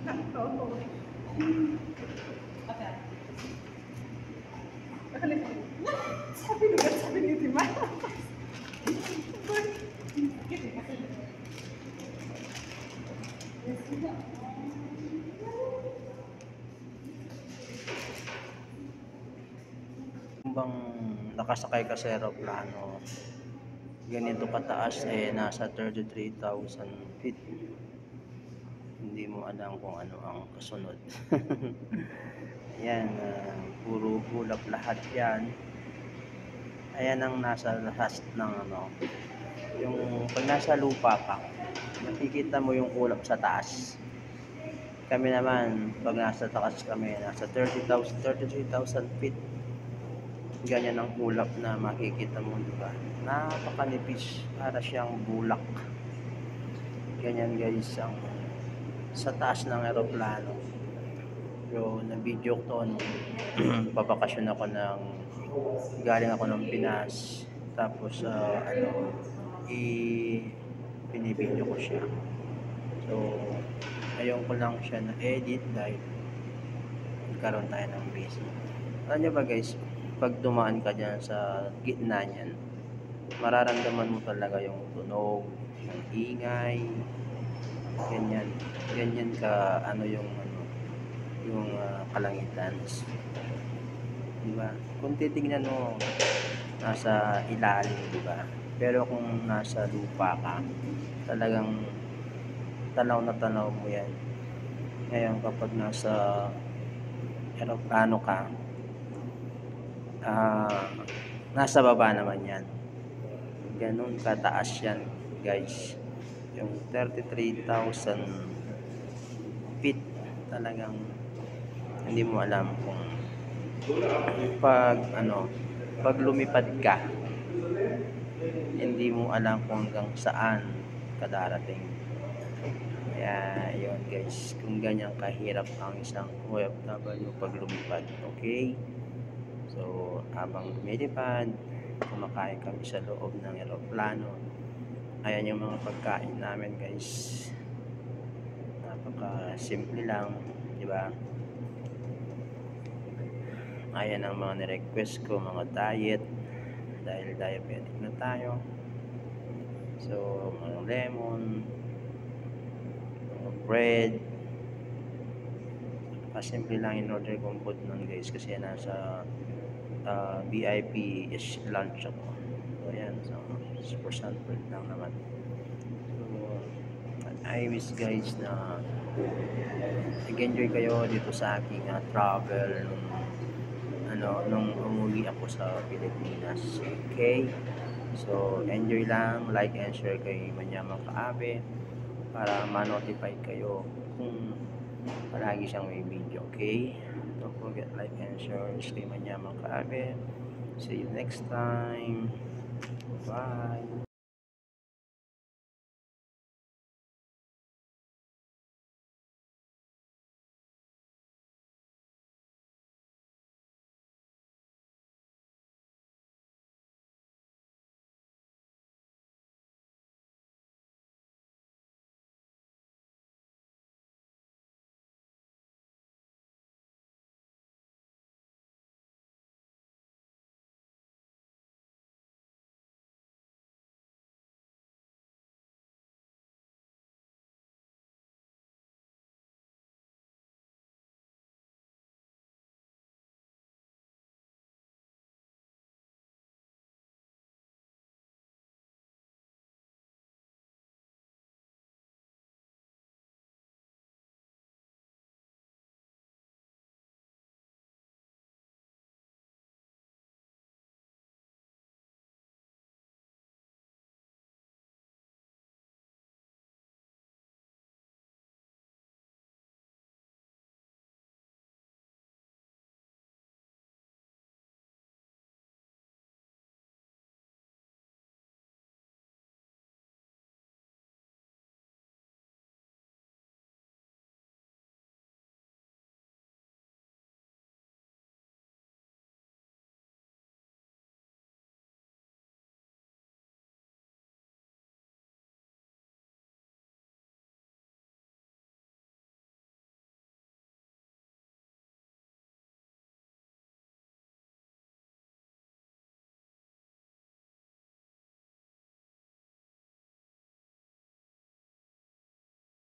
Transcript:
Oo. Okay. Sabi ni Tima. Kung bang nakasakay ka sa eroplano, ganito kataas nasa 33,000 feet. Hindi mo alam kung ano ang kasunod. Ayan, puro ulap lahat yan. Ayan ang nasa lahat ng yung pag nasa lupa ka, nakikita mo yung ulap sa taas. Kami naman, pag nasa taas kami, nasa 33,000 feet. Ganyan ang ulap na makikita mo, diba? Napakanipis, para siyang bulak. Ganyan guys ang sa taas ng eroplano. So, na-video ko to nung babakasyon ako galing ako ng Pinas. Tapos, pinibideo ko siya. So, ayaw ko lang siya na-edit dahil nagkaroon tayo ng busy. Alam niyo ba guys, pag dumaan ka dyan sa gitna niyan, mararamdaman mo talaga yung tunog, yung ingay, ganyan ka yung kalangitan, di ba? Kung titingnan mo, nasa ilalim, di ba? Pero kung nasa lupa ka, talagang tanaw na tanaw mo yan. Ngayon kapag nasa eroplano ka, nasa baba naman yan. Ganun kataas yan guys. Yung 33,000 feet, talagang hindi mo alam kung pag lumipad ka, hindi mo alam kung hanggang saan ka darating. Kaya yun guys, kung ganyan kahirap ang isang OFW pag lumipad. Okay, so habang lumilipad, kumakain kami sa loob ng eroplano. Ayan yung mga pagkain namin guys, napaka simple lang, di ba? Ayan ang mga ni-request ko, mga diet, dahil diabetic na tayo. So mga lemon, mga bread, simple lang in order kong food nun guys, kasi nasa VIP lunch ako. So ayan, so for sample lang naman. So I wish guys na nag-enjoy kayo dito sa aking travel nung umuwi ako sa Pilipinas. Okay, so enjoy lang, like and share kay Manyamang Kaabe para ma-notify kayo kung palagi siyang may video. Okay, don't forget like and share kay Manyamang Kaabe. See you next time. Bye.